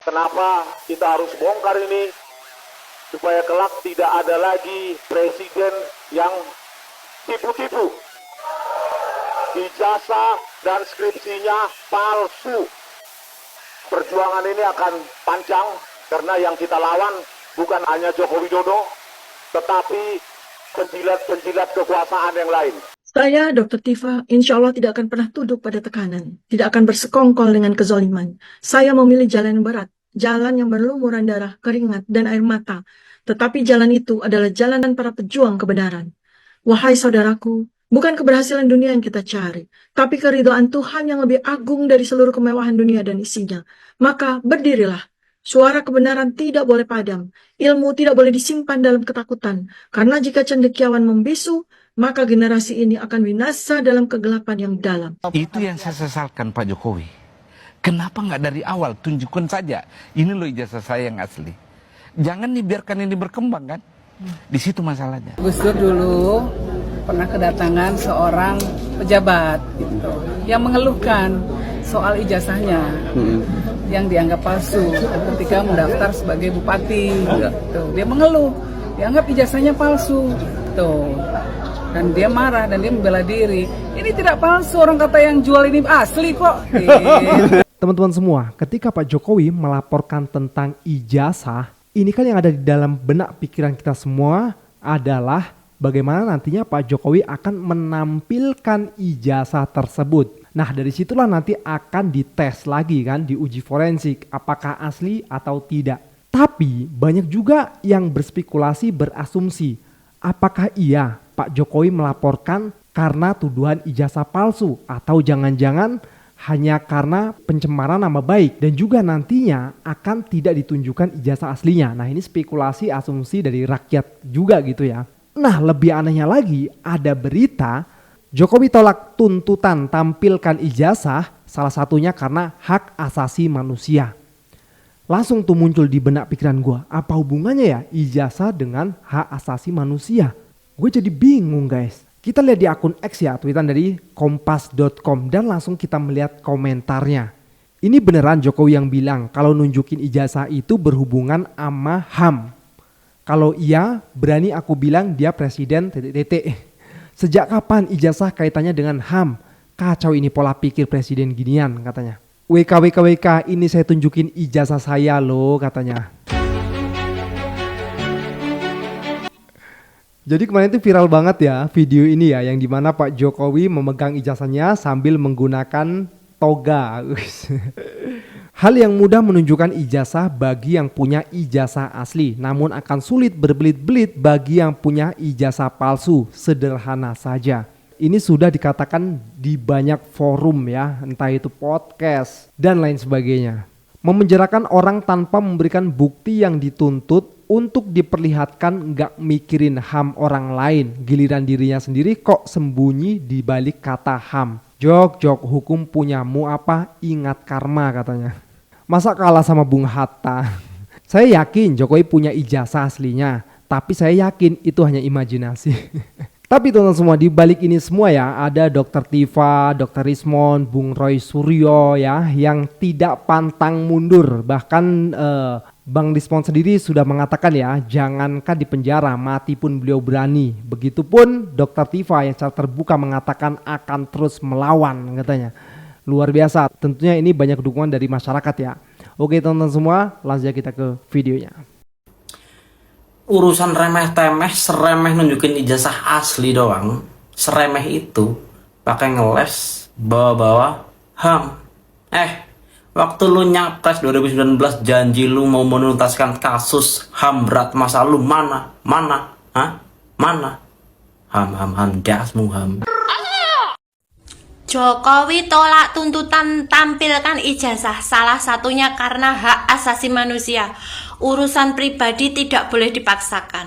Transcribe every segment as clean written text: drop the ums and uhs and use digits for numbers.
Kenapa kita harus bongkar ini? Supaya kelak tidak ada lagi presiden yang tipu-tipu. Ijazah dan skripsinya palsu. Perjuangan ini akan panjang karena yang kita lawan bukan hanya Joko Widodo, tetapi penjilat-penjilat kekuasaan yang lain. Saya, Dr. Tifa, insya Allah tidak akan pernah tunduk pada tekanan, tidak akan bersekongkol dengan kezaliman. Saya memilih jalan yang berat, jalan yang berlumuran darah, keringat, dan air mata. Tetapi jalan itu adalah jalan para pejuang kebenaran. Wahai saudaraku, bukan keberhasilan dunia yang kita cari, tapi keridhaan Tuhan yang lebih agung dari seluruh kemewahan dunia dan isinya. Maka berdirilah. Suara kebenaran tidak boleh padam. Ilmu tidak boleh disimpan dalam ketakutan. Karena jika cendekiawan membisu, maka generasi ini akan binasa dalam kegelapan yang dalam. Itu yang saya sesalkan Pak Jokowi. Kenapa nggak dari awal tunjukkan saja, ini loh ijazah saya yang asli. Jangan dibiarkan ini berkembang kan. Di situ masalahnya. Gus Dur dulu pernah kedatangan seorang pejabat gitu, yang mengeluhkan soal ijazahnya yang dianggap palsu ketika mendaftar sebagai bupati. Tuh, dia mengeluh, dianggap ijazahnya palsu. Tuh. Dan dia marah dan dia membela diri. Ini tidak palsu, orang kata yang jual ini asli kok. Teman-teman semua, ketika Pak Jokowi melaporkan tentang ijazah, ini kan yang ada di dalam benak pikiran kita semua adalah bagaimana nantinya Pak Jokowi akan menampilkan ijazah tersebut. Nah, dari situlah nanti akan dites lagi kan, diuji forensik apakah asli atau tidak. Tapi banyak juga yang berspekulasi, berasumsi apakah iya Pak Jokowi melaporkan karena tuduhan ijazah palsu atau jangan-jangan hanya karena pencemaran nama baik dan juga nantinya akan tidak ditunjukkan ijazah aslinya. Nah, ini spekulasi asumsi dari rakyat juga gitu ya. Nah, lebih anehnya lagi ada berita Jokowi tolak tuntutan tampilkan ijazah, salah satunya karena hak asasi manusia. Langsung tuh muncul di benak pikiran gue, apa hubungannya ya ijazah dengan hak asasi manusia? Gue jadi bingung guys. Kita lihat di akun X ya, tweetan dari kompas.com dan langsung kita melihat komentarnya. Ini beneran Jokowi yang bilang kalau nunjukin ijazah itu berhubungan sama HAM. Kalau iya, berani aku bilang dia presiden TTT. Sejak kapan ijazah kaitannya dengan HAM? Kacau ini pola pikir presiden ginian katanya. WK, ini saya tunjukin ijazah saya loh katanya. Jadi kemarin itu viral banget ya video ini ya, yang dimana Pak Jokowi memegang ijazahnya sambil menggunakan toga. Hal yang mudah menunjukkan ijazah bagi yang punya ijazah asli, namun akan sulit berbelit-belit bagi yang punya ijazah palsu. Sederhana saja. Ini sudah dikatakan di banyak forum ya, entah itu podcast dan lain sebagainya. Memenjarakan orang tanpa memberikan bukti yang dituntut untuk diperlihatkan nggak mikirin HAM orang lain, giliran dirinya sendiri kok sembunyi di balik kata HAM. Jok, hukum punyamu apa, ingat karma katanya. Masa kalah sama Bung Hatta? Saya yakin Jokowi punya ijazah aslinya, tapi saya yakin itu hanya imajinasi. Tapi teman-teman semua, di balik ini semua ya, ada Dr. Tifa, Dr. Rismon, Bung Roy Suryo ya, yang tidak pantang mundur. Bahkan Bang Rismon sendiri sudah mengatakan ya, jangankan di penjara, mati pun beliau berani. Begitupun Dr. Tifa yang secara terbuka mengatakan akan terus melawan katanya. Luar biasa, tentunya ini banyak dukungan dari masyarakat ya. Oke teman-teman semua, langsung kita ke videonya. Urusan remeh-temeh, seremeh nunjukin ijazah asli doang, seremeh itu pakai ngeles bawa-bawa HAM. Waktu lu nyapres 2019 janji lu mau menuntaskan kasus HAM berat masa lu mana? Mana? HAM dasmu HAM. Jokowi tolak tuntutan tampilkan ijazah, salah satunya karena hak asasi manusia. Urusan pribadi tidak boleh dipaksakan.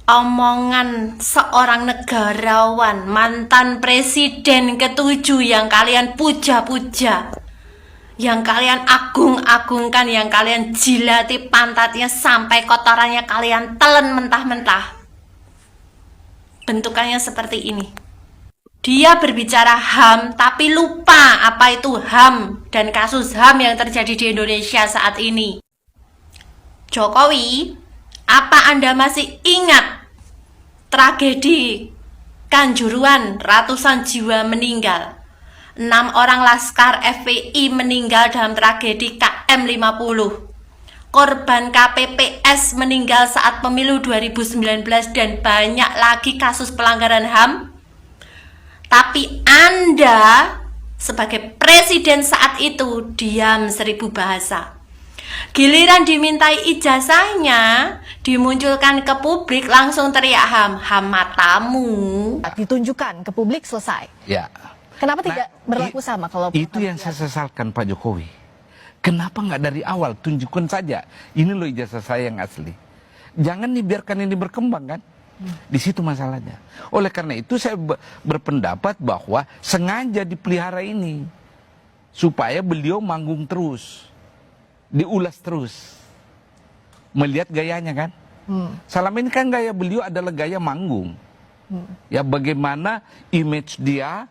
Omongan seorang negarawan, mantan presiden ke-7 yang kalian puja-puja, yang kalian agung-agungkan, yang kalian jilati pantatnya sampai kotorannya kalian telan mentah-mentah. Bentukannya seperti ini. Dia berbicara HAM tapi lupa apa itu HAM dan kasus HAM yang terjadi di Indonesia saat ini. Jokowi, apa Anda masih ingat tragedi Kanjuruhan, ratusan jiwa meninggal? 6 orang laskar FPI meninggal dalam tragedi KM 50. Korban KPPS meninggal saat pemilu 2019 dan banyak lagi kasus pelanggaran HAM. Tapi Anda sebagai presiden saat itu diam 1000 bahasa. Giliran dimintai ijazahnya, dimunculkan ke publik langsung teriak HAM. HAM matamu. Ditunjukkan ke publik selesai. Ya. Kenapa tidak berlaku sama kalau itu yang saya sesalkan Pak Jokowi. Kenapa nggak dari awal tunjukkan saja ini loh ijazah saya yang asli. Jangan dibiarkan ini berkembang kan. Di situ masalahnya. Oleh karena itu saya berpendapat bahwa sengaja dipelihara ini supaya beliau manggung terus, diulas terus, melihat gayanya kan. Selama ini kan gaya beliau adalah gaya manggung. Ya bagaimana image dia,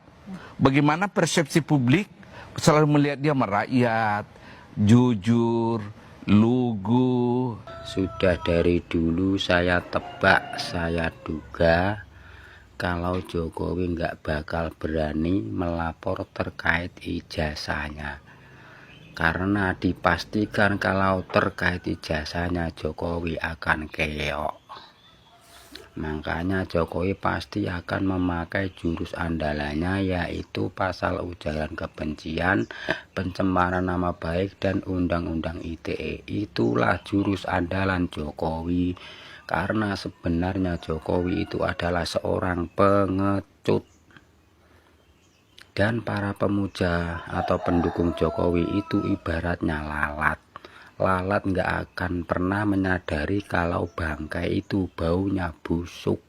bagaimana persepsi publik selalu melihat dia merakyat, jujur, lugu. Sudah dari dulu saya tebak, saya duga kalau Jokowi nggak bakal berani melapor terkait ijazahnya. Karena dipastikan kalau terkait ijazahnya Jokowi akan keok. Makanya Jokowi pasti akan memakai jurus andalannya, yaitu pasal ujaran kebencian, pencemaran nama baik, dan undang-undang ITE. Itulah jurus andalan Jokowi. Karena sebenarnya Jokowi itu adalah seorang pengecut. Dan para pemuja atau pendukung Jokowi itu ibaratnya lalat. Lalat nggak akan pernah menyadari kalau bangkai itu baunya busuk.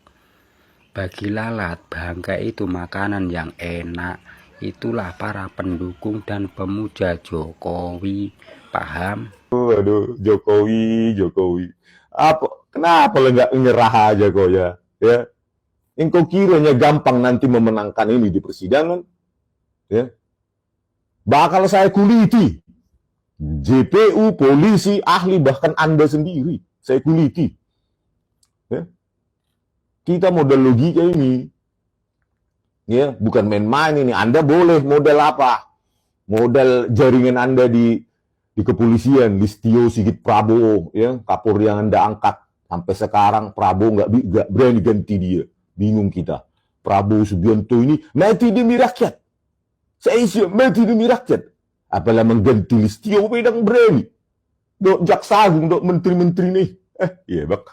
Bagi lalat, bangkai itu makanan yang enak. Itulah para pendukung dan pemuja Jokowi. Paham? Aduh, Jokowi. Kenapa lo nggak nyerah aja kok ya? Engkau kiranya gampang nanti memenangkan ini di persidangan? Ya. Bakal saya kuliti. JPU, polisi, ahli, bahkan Anda sendiri. Saya kuliti. Ya. Kita modal logika ini. Ya, bukan main-main ini. Anda boleh modal apa? Modal jaringan Anda di kepolisian, Listio Sigit Prabowo, ya, Kapolri yang Anda angkat. Sampai sekarang Prabowo nggak berani ganti dia. Bingung kita. Prabowo Subianto ini mati demi rakyat. Saya siap mati demi rakyat. Apalah mengganti Listio pedang berani. Dok jaksa agung, dok menteri-menteri nih. Iya bak.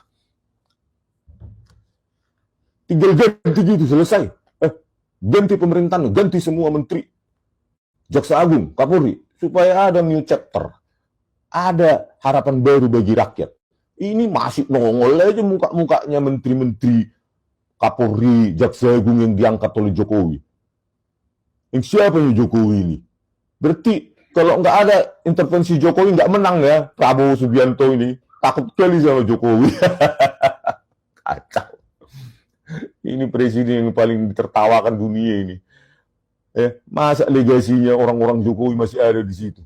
Tinggal ganti gitu selesai. Ganti pemerintahan, ganti semua menteri. Jaksa agung, Kapolri. Supaya ada new chapter. Ada harapan baru bagi rakyat. Ini masih nongol aja muka-mukanya menteri-menteri Kapolri, jaksa agung yang diangkat oleh Jokowi. Yang siapa yang Jokowi ini? Berarti kalau nggak ada intervensi Jokowi nggak menang ya Prabowo Subianto ini. Takut sekali sama Jokowi. Kacau. Ini presiden yang paling ditertawakan dunia ini. Masa legasinya orang-orang Jokowi masih ada di situ?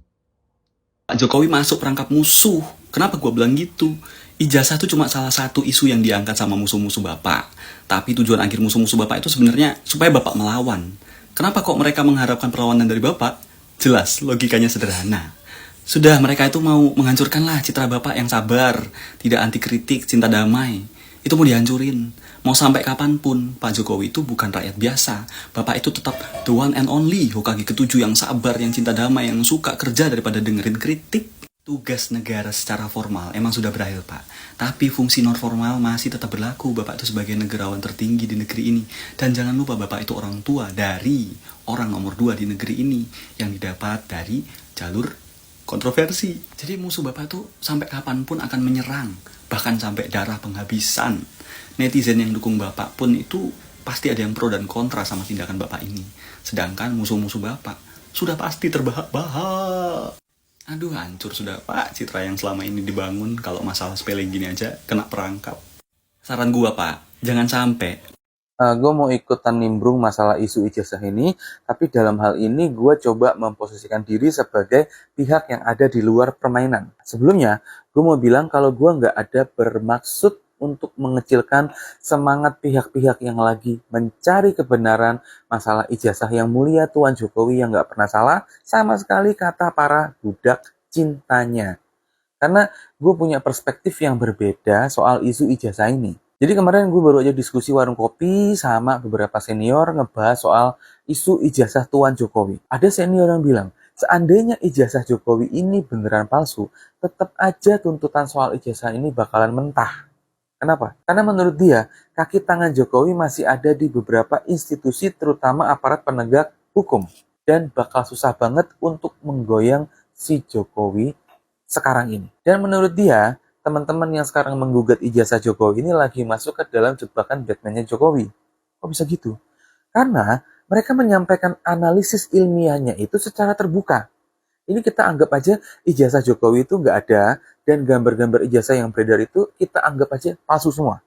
Pak Jokowi masuk perangkap musuh. Kenapa gue bilang gitu? Ijazah itu cuma salah satu isu yang diangkat sama musuh-musuh Bapak. Tapi tujuan akhir musuh-musuh Bapak itu sebenarnya supaya Bapak melawan. Kenapa kok mereka mengharapkan perlawanan dari Bapak? Jelas, logikanya sederhana. Sudah, mereka itu mau menghancurkanlah citra Bapak yang sabar, tidak anti kritik, cinta damai. Itu mau dihancurin. Mau sampai kapanpun, Pak Jokowi itu bukan rakyat biasa. Bapak itu tetap the one and only, Hokage ke-7 yang sabar, yang cinta damai, yang suka kerja daripada dengerin kritik. Tugas negara secara formal emang sudah berakhir, Pak. Tapi fungsi non formal masih tetap berlaku. Bapak itu sebagai negarawan tertinggi di negeri ini. Dan jangan lupa Bapak itu orang tua dari orang nomor 2 di negeri ini yang didapat dari jalur kontroversi. Jadi musuh Bapak itu sampai kapanpun akan menyerang. Bahkan sampai darah penghabisan. Netizen yang dukung Bapak pun itu pasti ada yang pro dan kontra sama tindakan Bapak ini. Sedangkan musuh-musuh Bapak sudah pasti terbahak-bahak. Aduh, hancur sudah Pak citra yang selama ini dibangun. Kalau masalah sepele gini aja kena perangkap. Saran gua Pak, jangan sampai Gue mau ikutan nimbrung masalah isu ijazah ini, tapi dalam hal ini gue coba memposisikan diri sebagai pihak yang ada di luar permainan. Sebelumnya, gue mau bilang kalau gue nggak ada bermaksud untuk mengecilkan semangat pihak-pihak yang lagi mencari kebenaran masalah ijazah yang mulia Tuan Jokowi yang nggak pernah salah, sama sekali kata para budak cintanya. Karena gue punya perspektif yang berbeda soal isu ijazah ini. Jadi kemarin gue baru aja diskusi warung kopi sama beberapa senior ngebahas soal isu ijazah Tuan Jokowi. Ada senior yang bilang, seandainya ijazah Jokowi ini beneran palsu, tetap aja tuntutan soal ijazah ini bakalan mentah. Kenapa? Karena menurut dia, kaki tangan Jokowi masih ada di beberapa institusi terutama aparat penegak hukum. Dan bakal susah banget untuk menggoyang si Jokowi sekarang ini. Dan menurut dia, teman-teman yang sekarang menggugat ijazah Jokowi ini lagi masuk ke dalam jebakan Batman-nya Jokowi. Kok bisa gitu? Karena mereka menyampaikan analisis ilmiahnya itu secara terbuka. Ini kita anggap aja ijazah Jokowi itu nggak ada, dan gambar-gambar ijazah yang beredar itu kita anggap aja palsu semua.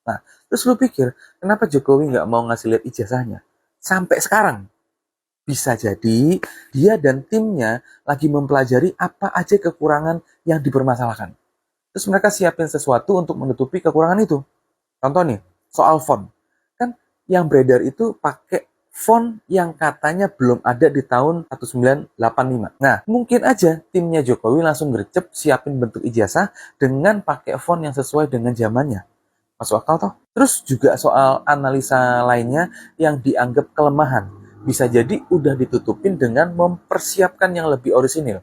Nah, terus lu pikir, kenapa Jokowi nggak mau ngasih lihat ijazahnya? Sampai sekarang. Bisa jadi dia dan timnya lagi mempelajari apa aja kekurangan yang dipermasalahkan. Terus mereka siapin sesuatu untuk menutupi kekurangan itu. Contoh nih, soal font. Kan yang beredar itu pakai font yang katanya belum ada di tahun 1985. Nah, mungkin aja timnya Jokowi langsung gercep siapin bentuk ijazah dengan pakai font yang sesuai dengan zamannya. Masuk akal toh? Terus juga soal analisa lainnya yang dianggap kelemahan. Bisa jadi udah ditutupin dengan mempersiapkan yang lebih orisinil.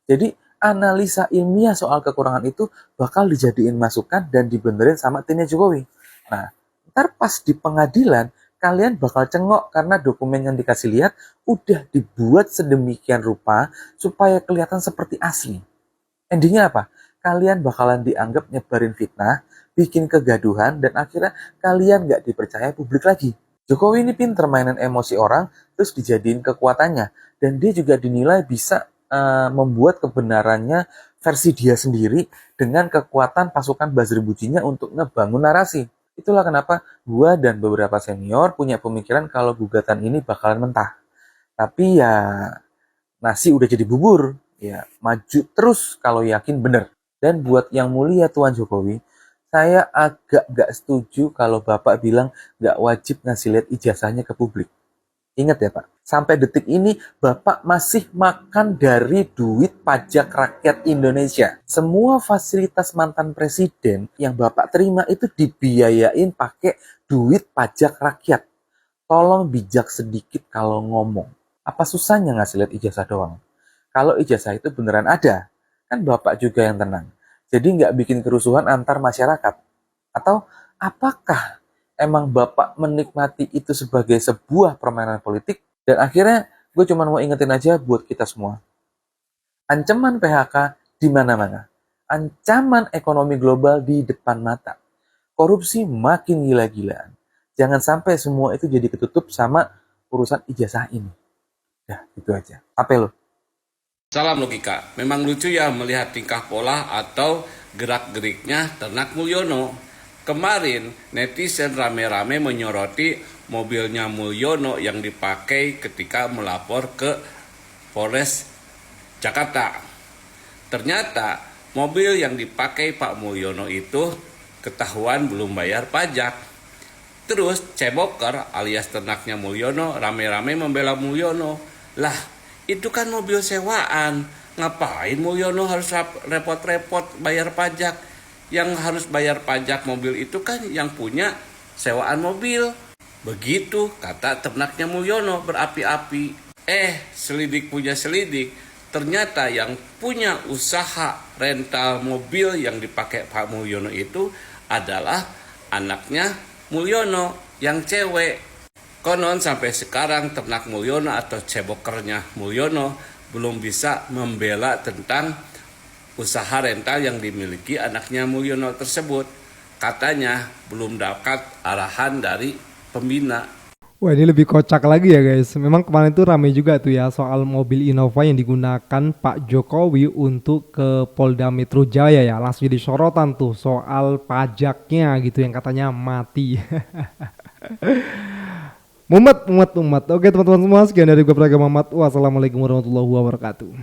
Jadi analisa ilmiah soal kekurangan itu bakal dijadiin masukan dan dibenerin sama timnya Jokowi. Nah, ntar pas di pengadilan, kalian bakal cengok karena dokumen yang dikasih lihat udah dibuat sedemikian rupa supaya kelihatan seperti asli. Endingnya apa? Kalian bakalan dianggap nyebarin fitnah, bikin kegaduhan, dan akhirnya kalian nggak dipercaya publik lagi. Jokowi ini pinter mainan emosi orang, terus dijadiin kekuatannya. Dan dia juga dinilai bisa membuat kebenarannya versi dia sendiri dengan kekuatan pasukan buzzer bujinya untuk ngebangun narasi. Itulah kenapa gua dan beberapa senior punya pemikiran kalau gugatan ini bakalan mentah. Tapi ya nasi udah jadi bubur, ya maju terus kalau yakin bener. Dan buat yang mulia Tuan Jokowi, saya agak gak setuju kalau Bapak bilang gak wajib ngasih lihat ijazahnya ke publik. Ingat ya Pak, sampai detik ini Bapak masih makan dari duit pajak rakyat Indonesia. Semua fasilitas mantan presiden yang Bapak terima itu dibiayain pakai duit pajak rakyat. Tolong bijak sedikit kalau ngomong. Apa susahnya ngasih lihat ijazah doang? Kalau ijazah itu beneran ada, kan Bapak juga yang tenang. Jadi nggak bikin kerusuhan antar masyarakat. Atau apakah emang Bapak menikmati itu sebagai sebuah permainan politik? Dan akhirnya gue cuma mau ingetin aja buat kita semua. Ancaman PHK di mana-mana. Ancaman ekonomi global di depan mata. Korupsi makin gila-gilaan. Jangan sampai semua itu jadi ketutup sama urusan ijazah ini. Ya, gitu aja. Apa lo? Salam logika. Memang lucu ya melihat tingkah pola atau gerak-geriknya Ternak Mulyono. Kemarin netizen rame-rame menyoroti mobilnya Mulyono yang dipakai ketika melapor ke Polres Jakarta. Ternyata mobil yang dipakai Pak Mulyono itu ketahuan belum bayar pajak. Terus ceboker alias ternaknya Mulyono rame-rame membela Mulyono. Lah, itu kan mobil sewaan. Ngapain Mulyono harus repot-repot bayar pajak? Yang harus bayar pajak mobil itu kan yang punya sewaan mobil. Begitu kata ternaknya Mulyono berapi-api. Selidik punya selidik. Ternyata yang punya usaha rental mobil yang dipakai Pak Mulyono itu adalah anaknya Mulyono yang cewek. Konon sampai sekarang ternak Mulyono atau cebokernya Mulyono belum bisa membela tentang usaha rental yang dimiliki anaknya Mulyono tersebut. Katanya belum dapat arahan dari pembina. Wah, ini lebih kocak lagi ya guys. Memang kemarin tuh ramai juga tuh ya soal mobil Innova yang digunakan Pak Jokowi untuk ke Polda Metro Jaya ya. Langsung jadi sorotan tuh soal pajaknya gitu yang katanya mati. Mumet. Oke teman-teman semua, sekian dari gue Praga Muhammad. Wassalamualaikum warahmatullahi wabarakatuh.